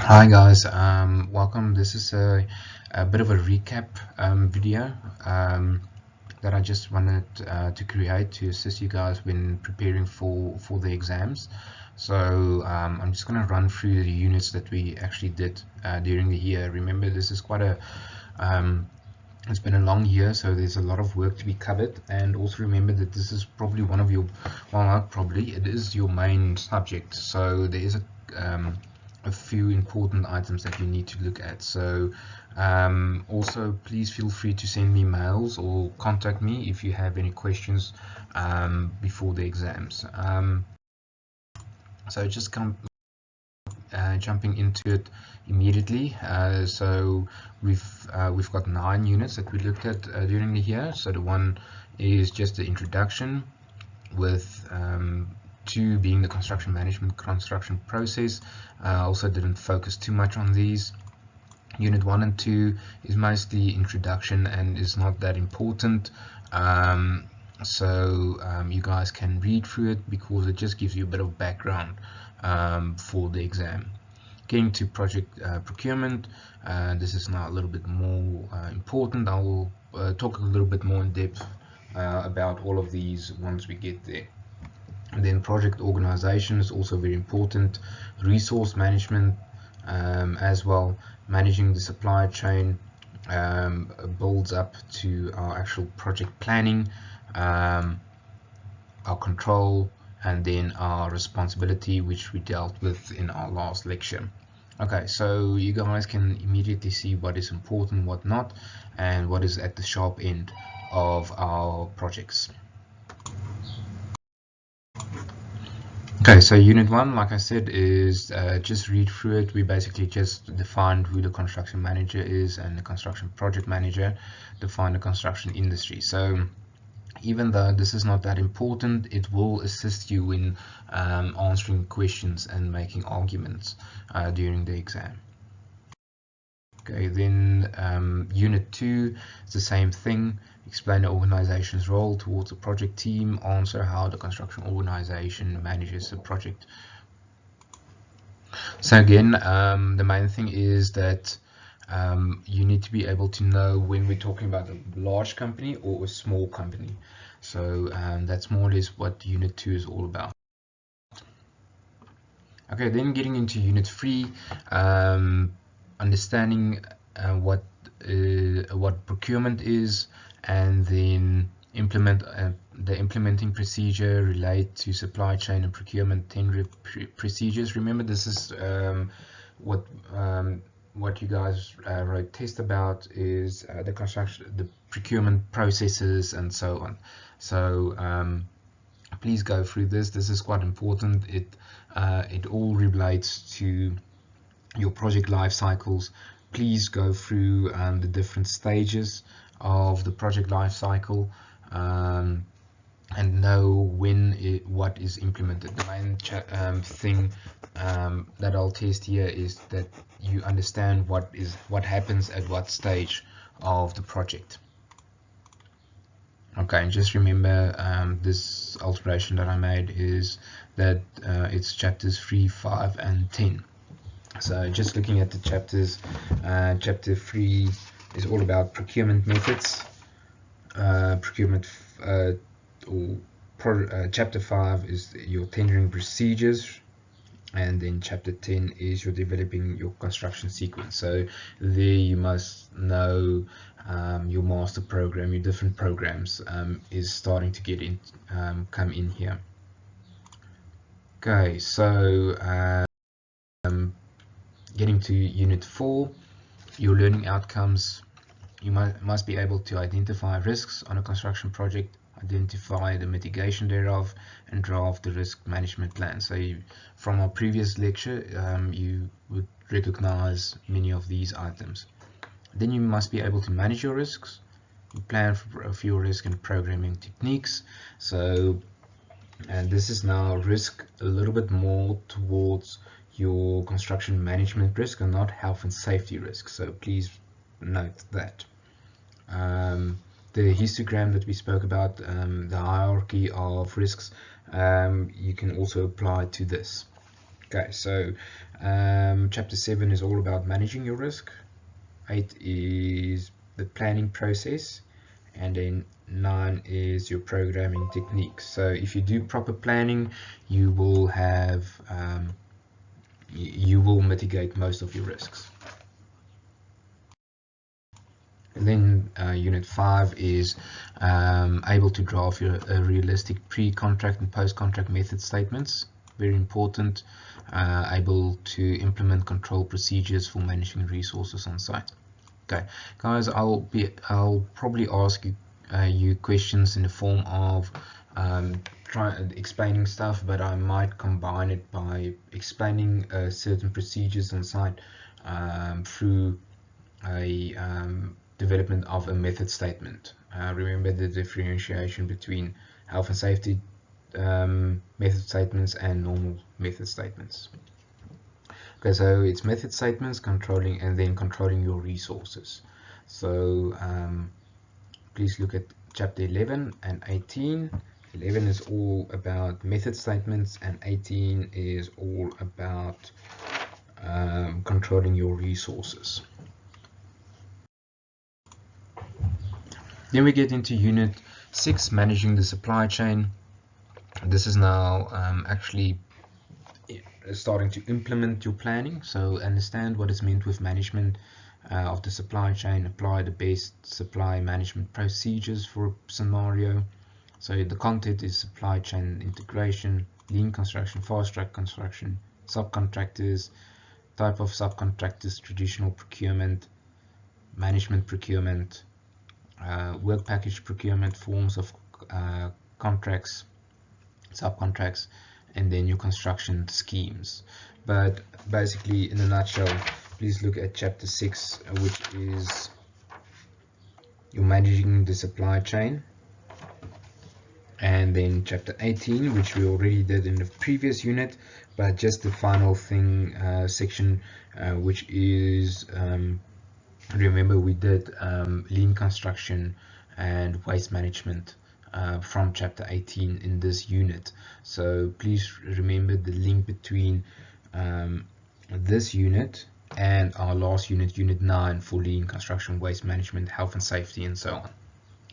Hi guys, welcome. This is a bit of a recap video that I just wanted to create to assist you guys when preparing for the exams. So I'm just going to run through the units that we actually did during the year. Remember, this is quite a it's been a long year, so there's a lot of work to be covered. And also remember that this is probably one of your, well, not probably, it is your main subject. So there is a few important items that you need to look at. So also please feel free to send me mails or contact me if you have any questions before the exams. So just come jumping into it immediately. So we've got 9 units that we looked at during the year. So the one is just the introduction, with 2 being the construction management, construction process. Also didn't focus too much on these. Unit 1 and 2 is mostly introduction and is not that important. You guys can read through it because it just gives you a bit of background for the exam. Getting to project procurement, this is now a little bit more important. I will talk a little bit more in depth about all of these once we get there. And then project organization is also very important. Resource management as well. Managing the supply chain builds up to our actual project planning, our control, and then our responsibility, which we dealt with in our last lecture. Okay, so you guys can immediately see what is important, what not, and what is at the sharp end of our projects. Okay, so unit 1, like I said, is just read through it. We basically just defined who the construction manager is and the construction project manager, define the construction industry. So even though this is not that important, it will assist you in answering questions and making arguments during the exam. Okay, then unit 2 is the same thing. Explain the organization's role towards a project team. Answer how the construction organization manages a project. So again, the main thing is that you need to be able to know when we're talking about a large company or a small company. So that's more or less what unit 2 is all about. Okay, then getting into unit 3, understanding what procurement is, and then the implementing procedure relate to supply chain and procurement tender procedures. Remember, this is what you guys wrote test about is the procurement processes and so on. So please go through this. This is quite important. It all relates to your project life cycles. Please go through the different stages of the project life cycle and know what is implemented. The main thing that I'll test here is that you understand what happens at what stage of the project. Okay, and just remember this alteration that I made is that it's chapters 3, 5, and 10. So just looking at the chapters, chapter 3 is all about procurement methods, chapter 5 is your tendering procedures, and then chapter 10 is your developing your construction sequence. So there you must know your master program, your different programs is starting to get in, come in here. Okay, so getting to unit 4, your learning outcomes. You must be able to identify risks on a construction project, identify the mitigation thereof, and draft the risk management plan. So from our previous lecture, you would recognize many of these items. Then you must be able to manage your risks, plan for your risk and programming techniques. And this is now risk a little bit more towards your construction management risk and not health and safety risk. So please note that. The histogram that we spoke about, the hierarchy of risks, you can also apply to this. Okay, so chapter 7 is all about managing your risk. 8 is the planning process, and then 9 is your programming techniques. So if you do proper planning, you will have you will mitigate most of your risks. And then unit 5 is able to draft a realistic pre-contract and post-contract method statements. Very important. Able to implement control procedures for managing resources on site. Okay, guys, I'll probably ask you questions in the form of explaining stuff, but I might combine it by explaining certain procedures on site through a development of a method statement. Remember the differentiation between health and safety method statements and normal method statements. Okay, so it's method statements, controlling, and then controlling your resources. So please look at chapter 11 and 18. 11 is all about method statements, and 18 is all about controlling your resources. Then we get into unit 6, managing the supply chain. This is now actually starting to implement your planning. So understand what is meant with management of the supply chain, apply the best supply management procedures for a scenario. So the content is supply chain integration, lean construction, fast track construction, subcontractors, type of subcontractors, traditional procurement, management procurement, work package procurement, forms of contracts, subcontracts, and then your construction schemes. But basically, in a nutshell, please look at chapter 6, which is you're managing the supply chain, and then chapter 18, which we already did in the previous unit, but just the final thing section, which is remember we did lean construction and waste management from chapter 18 in this unit. So please remember the link between this unit and our last unit, unit 9, for lean construction, waste management, health and safety, and so on.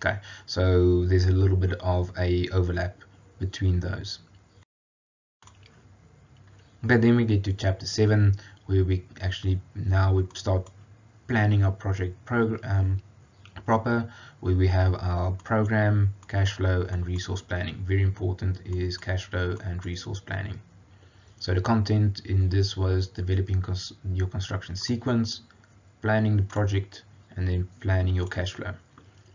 Okay, so there's a little bit of a overlap between those. But then we get to chapter 7, where we actually now we start planning our project proper, where we have our program, cash flow, and resource planning. Very important is cash flow and resource planning. So the content in this was developing your construction sequence, planning the project, and then planning your cash flow.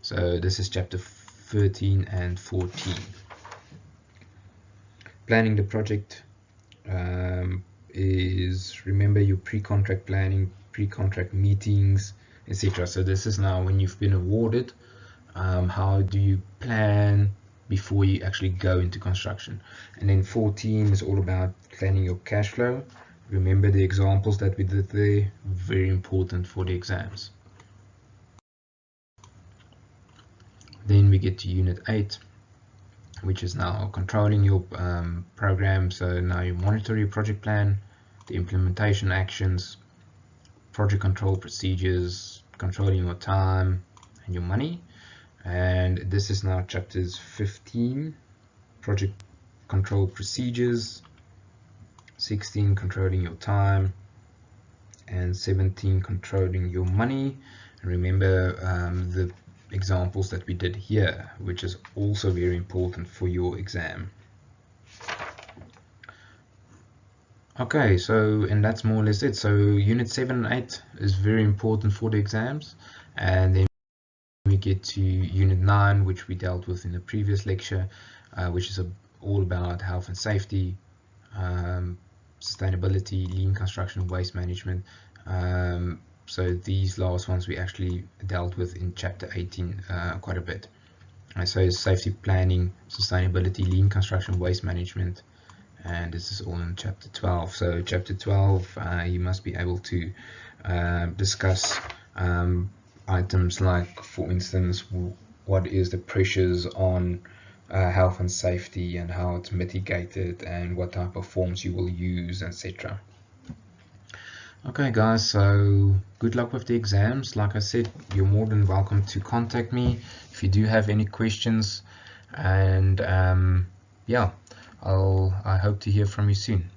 So this is chapter 13 and 14. Planning the project is, remember, your pre-contract planning, pre-contract meetings, etc. So this is now when you've been awarded, how do you plan before you actually go into construction. And then 14 is all about planning your cash flow. Remember the examples that we did there, very important for the exams. Then we get to unit 8, which is now controlling your program. So now you monitor your project plan, the implementation actions, project control procedures, controlling your time and your money. And this is now chapters 15, project control procedures, 16, controlling your time, and 17, controlling your money. And remember the examples that we did here, which is also very important for your exam. Okay, so, and that's more or less it. So unit 7 and 8 is very important for the exams, and then we get to unit 9, which we dealt with in the previous lecture, which is all about health and safety, sustainability, lean construction, waste management. So these last ones we actually dealt with in chapter 18 quite a bit. So safety planning, sustainability, lean construction, waste management, and this is all in chapter 12. So chapter 12, you must be able to discuss items like, for instance, what is the pressures on health and safety and how it's mitigated and what type of forms you will use, etc. Okay guys, so good luck with the exams. Like I said, you're more than welcome to contact me if you do have any questions, and yeah, I hope to hear from you soon.